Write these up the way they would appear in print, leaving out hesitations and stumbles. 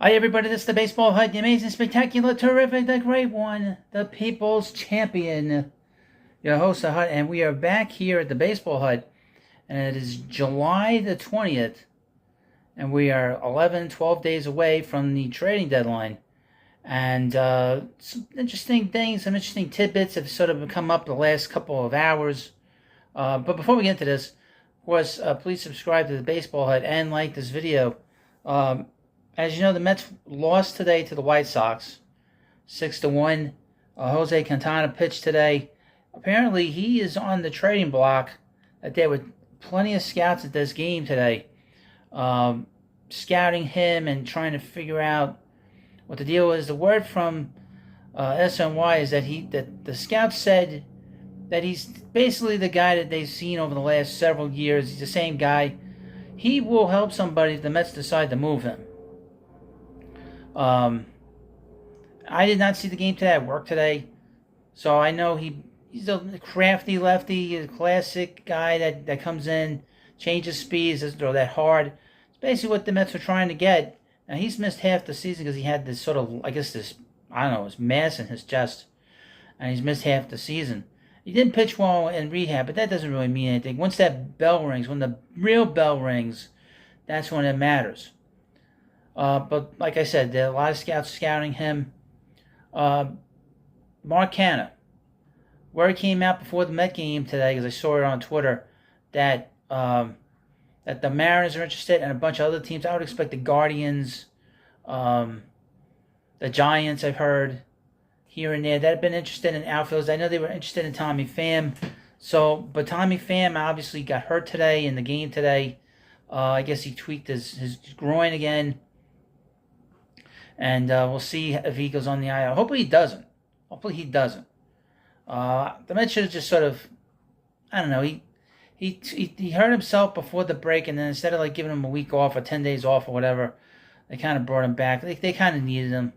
Hi everybody, this is the Baseball Hut, the amazing, spectacular, terrific, the great one, the People's Champion, your host, the Hut, and we are back here at the Baseball Hut, and it is July the 20th, and we are 12 days away from the trading deadline, and some interesting things, some interesting tidbits have sort of come up the last couple of hours, but before we get into this, of course, please subscribe to the Baseball Hut and like this video. As you know, the Mets lost today to the White Sox, 6-1. Jose Quintana pitched today. Apparently, he is on the trading block. That there were plenty of scouts at this game today, scouting him and trying to figure out what the deal is. The word from SNY is that the scouts said that he's basically the guy that they've seen over the last several years. He's the same guy. He will help somebody if the Mets decide to move him. I did not see the game today. I worked today, so I know he's a crafty lefty, a classic guy that comes in, changes speeds, doesn't throw that hard. It's basically what the Mets were trying to get. Now, he's missed half the season because he had this sort of, this mass in his chest, and he's missed half the season. He didn't pitch well in rehab, but that doesn't really mean anything. Once that bell rings, when the real bell rings, that's when it matters. But like I said, there are a lot of scouts scouting him. Mark Canha, word came out before the Met game today, because I saw it on Twitter, that that the Mariners are interested and a bunch of other teams. I would expect the Guardians, the Giants, I've heard here and there, that have been interested in outfielders. I know they were interested in Tommy Pham. But Tommy Pham obviously got hurt today in the game today. I guess he tweaked his groin again. And we'll see if he goes on the IL. Hopefully he doesn't. The Mets should have just sort of, I don't know, he hurt himself before the break, and then instead of giving him a week off or 10 days off or whatever, they kind of brought him back. They kind of needed him.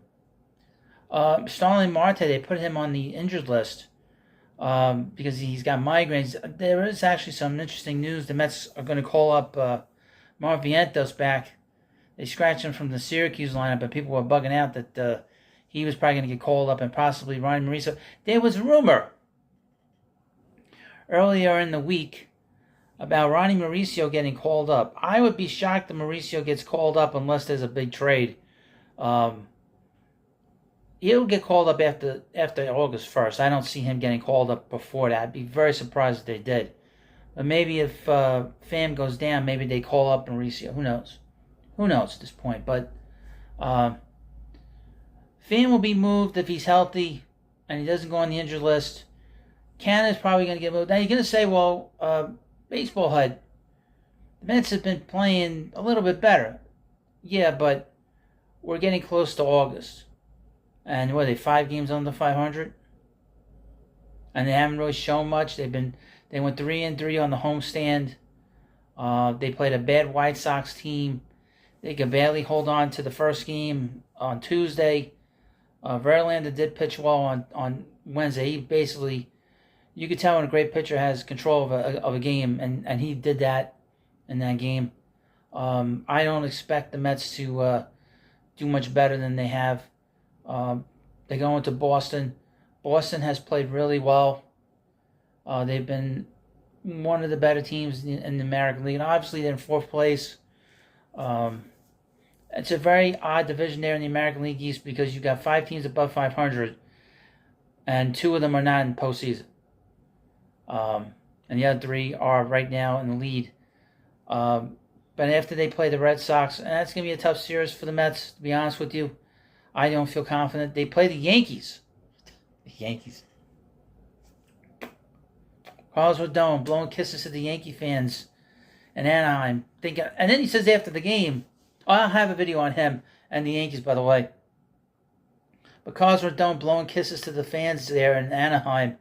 Starling Marte, they put him on the injured list because he's got migraines. There is actually some interesting news. The Mets are going to call up Mark Vientos back. They scratched him from the Syracuse lineup, but people were bugging out that he was probably going to get called up, and possibly Ronnie Mauricio. There was a rumor earlier in the week about Ronnie Mauricio getting called up. I would be shocked if Mauricio gets called up unless there's a big trade. He'll get called up after August 1st. I don't see him getting called up before that. I'd be very surprised if they did. But maybe if Pham goes down, maybe they call up Mauricio. Who knows? Who knows at this point? But Pham will be moved if he's healthy and he doesn't go on the injured list. Canada's probably going to get moved. Now you're going to say, well, Baseball Hut, the Mets have been playing a little bit better. Yeah, but we're getting close to August. And what are they, 5 games under 500? And they haven't really shown much. They went 3-3 on the homestand. They played a bad White Sox team. They could barely hold on to the first game on Tuesday. Verlander did pitch well on Wednesday. He basically, you could tell when a great pitcher has control of a game, and he did that in that game. I don't expect the Mets to do much better than they have. They go into Boston. Boston has played really well. They've been one of the better teams in the American League. And obviously, they're in 4th place. It's a very odd division there in the American League East because you've got 5 teams above 500, and 2 of them are not in postseason. And the other 3 are right now in the lead. But after they play the Red Sox, and that's going to be a tough series for the Mets, to be honest with you. I don't feel confident. They play the Yankees. The Yankees. Carlos Rodon blowing kisses to the Yankee fans in Anaheim. And then he says after the game, I'll have a video on him and the Yankees, by the way. But Carlos Rodon blowing kisses to the fans there in Anaheim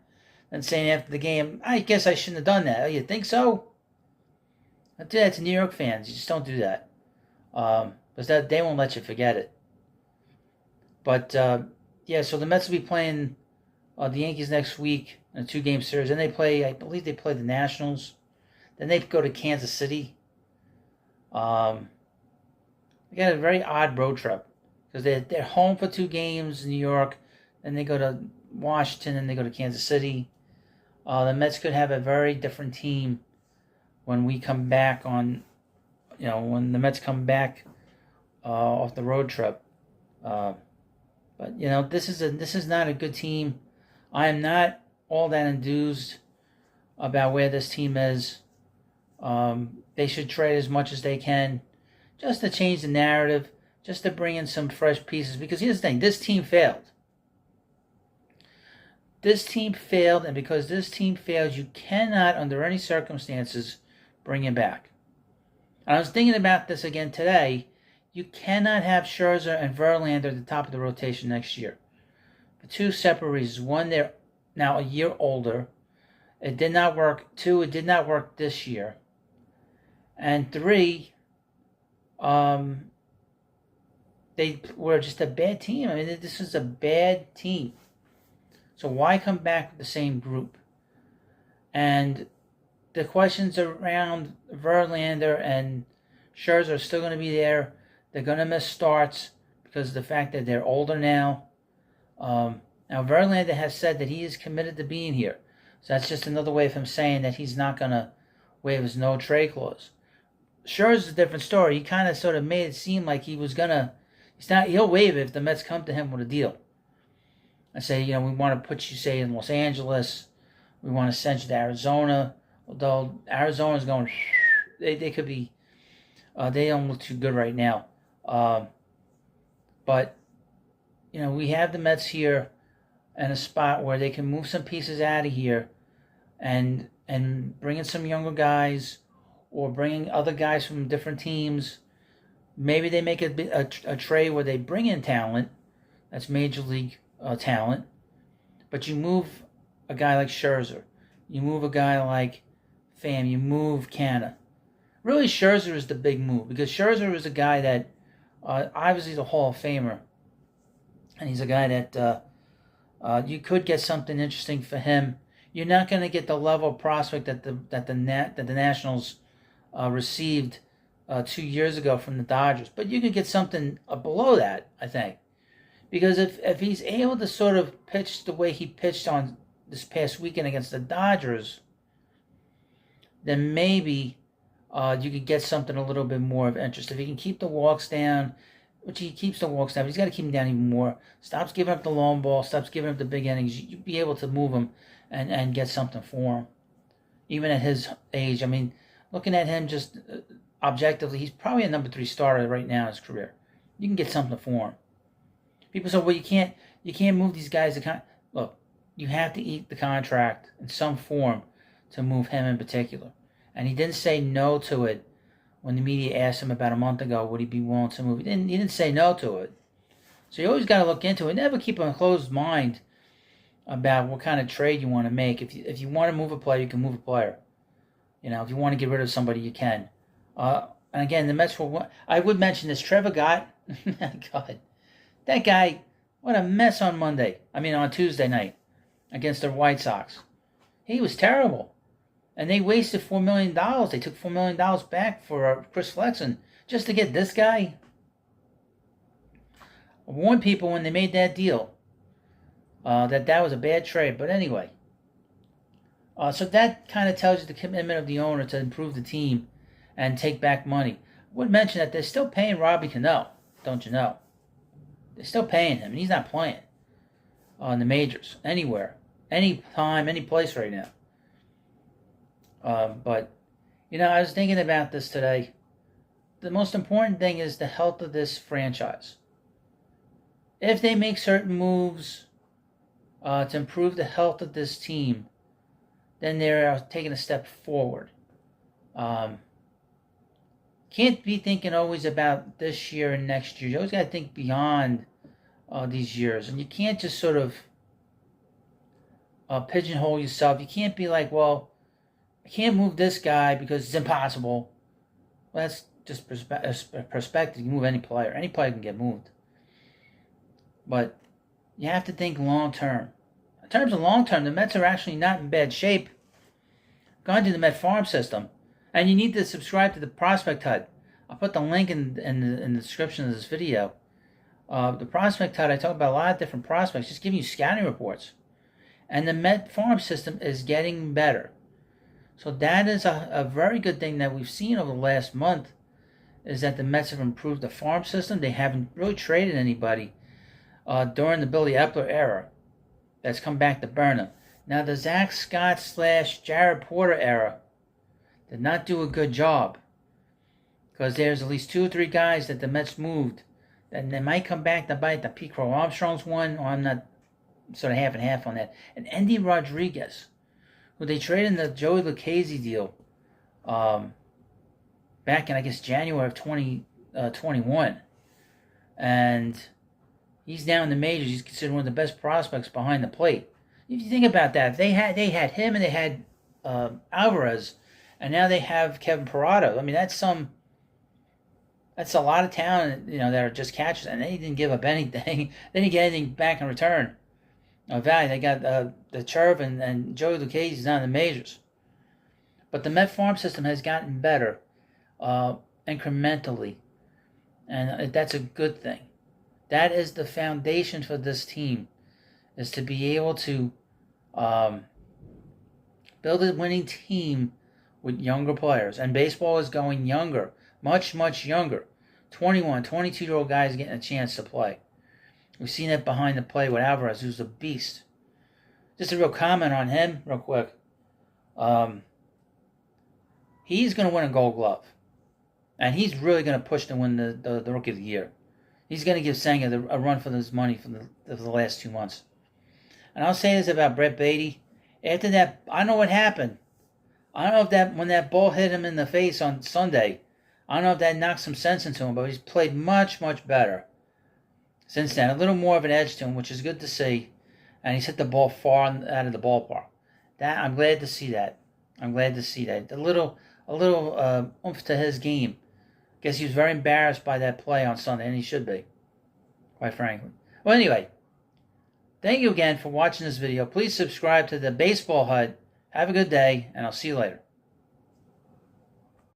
and saying after the game, I guess I shouldn't have done that. Oh, you think so? I do that to New York fans. You just don't do that. Because they won't let you forget it. But, yeah, so the Mets will be playing the Yankees next week in a 2-game series. Then I believe they play the Nationals. Then they go to Kansas City. They got a very odd road trip. because they're home for 2 games in New York, then they go to Washington, and they go to Kansas City. The Mets could have a very different team when we come back when the Mets come back off the road trip. But this is not a good team. I am not all that enthused about where this team is. They should trade as much as they can, just to change the narrative, just to bring in some fresh pieces. Because here's the thing: this team failed. This team failed, and because this team failed, you cannot, under any circumstances, bring it back. And I was thinking about this again today. You cannot have Scherzer and Verlander at the top of the rotation next year. For 2 separate reasons. One, they're now a year older. It did not work. 2, it did not work this year. And 3, they were just a bad team. I mean, this is a bad team. So why come back with the same group? And the questions around Verlander and Scherzer are still going to be there. They're going to miss starts because of the fact that they're older now. Now, Verlander has said that he is committed to being here. So that's just another way of him saying that he's not going to waive his no-trade clause. Scherzer's a different story. He kind of sort of made it seem like he was going to... He'll waive it if the Mets come to him with a deal. And say, we want to put you, say, in Los Angeles. We want to send you to Arizona. Although Arizona's going... They could be... they don't look too good right now. But, we have the Mets here in a spot where they can move some pieces out of here and bring in some younger guys or bring in other guys from different teams. Maybe they make a trade where they bring in talent. That's major league talent. But you move a guy like Scherzer. You move a guy like Pham. You move Canna. Really, Scherzer is the big move because Scherzer is a guy that obviously is a Hall of Famer, and he's a guy that you could get something interesting for him. You're not going to get the level of prospect that the Nationals received 2 years ago from the Dodgers, but you could get something below that, I think, because if he's able to sort of pitch the way he pitched on this past weekend against the Dodgers, then maybe you could get something a little bit more of interest. If he can keep the walks down, which he keeps the walks down, but he's got to keep them down even more. Stops giving up the long ball, stops giving up the big innings. You'd be able to move him and get something for him, even at his age. I mean, looking at him just objectively, he's probably a number 3 starter right now in his career. You can get something for him. People say, well, you can't move these guys. Look, you have to eat the contract in some form to move him in particular. And he didn't say no to it when the media asked him about a month ago, would he be willing to move? He didn't say no to it. So you always got to look into it. Never keep a closed mind about what kind of trade you want to make. If you want to move a player, you can move a player. If you want to get rid of somebody, you can. And again, the Mets will... I would mention this. Trevor Gott. God. That guy, what a mess on Tuesday night against the White Sox. He was terrible. And they wasted $4 million. They took $4 million back for Chris Flexen just to get this guy. I warned people when they made that deal that was a bad trade. But anyway, so that kind of tells you the commitment of the owner to improve the team and take back money. I would mention that they're still paying Robbie Cano, don't you know? They're still paying him, and he's not playing in the majors anywhere, anytime, any place right now. But, I was thinking about this today. The most important thing is the health of this franchise. If they make certain moves to improve the health of this team, then they're taking a step forward. Can't be thinking always about this year and next year. You always got to think beyond these years. And you can't just sort of pigeonhole yourself. You can't be like, well, I can't move this guy because it's impossible. Well, that's just perspective. You can move any player. Any player can get moved. But you have to think long term. In terms of long term, the Mets are actually not in bad shape. Gone to the Met farm system. And you need to subscribe to the Prospect HUD. I'll put the link in the description of this video. The prospect hut, I talk about a lot of different prospects, just giving you scouting reports. And the Met farm system is getting better. So that is a very good thing that we've seen over the last month, is that the Mets have improved the farm system. They haven't really traded anybody during the Billy Epler era that's come back to burn them. Now, the Zach Scott / Jared Porter era did not do a good job, because there's at least 2 or 3 guys that the Mets moved, and they might come back to bite. The Pete Crow Armstrong's one, or I'm not sort of half and half on that. And Andy Rodriguez, who they traded in the Joey Lucchesi deal back in, I guess, January of 2021. And he's now in the majors. He's considered one of the best prospects behind the plate. If you think about that, they had him and they had Alvarez, and now they have Kevin Parado. I mean, that's a lot of talent, that are just catchers, and they didn't give up anything. They didn't get anything back in return. Value. They got the Cherv and Joey Lucchesi's down in the majors. But the Met farm system has gotten better incrementally, and that's a good thing. That is the foundation for this team, is to be able to build a winning team with younger players. And baseball is going younger, much, much younger. 21, 22-year-old guys getting a chance to play. We've seen it behind the plate with Alvarez, who's a beast. Just a real comment on him, real quick. He's going to win a Gold Glove. And he's really going to push to win the Rookie of the Year. He's going to give Senga a run for his money for the last 2 months. And I'll say this about Brett Beatty. After that, I don't know what happened. I don't know if when that ball hit him in the face on Sunday, I don't know if that knocked some sense into him, but he's played much, much better since then. A little more of an edge to him, which is good to see. And he's hit the ball far out of the ballpark. I'm glad to see that. A little oomph to his game. Guess he was very embarrassed by that play on Sunday, and he should be, quite frankly. Well, anyway, thank you again for watching this video. Please subscribe to the Baseball Hut. Have a good day, and I'll see you later.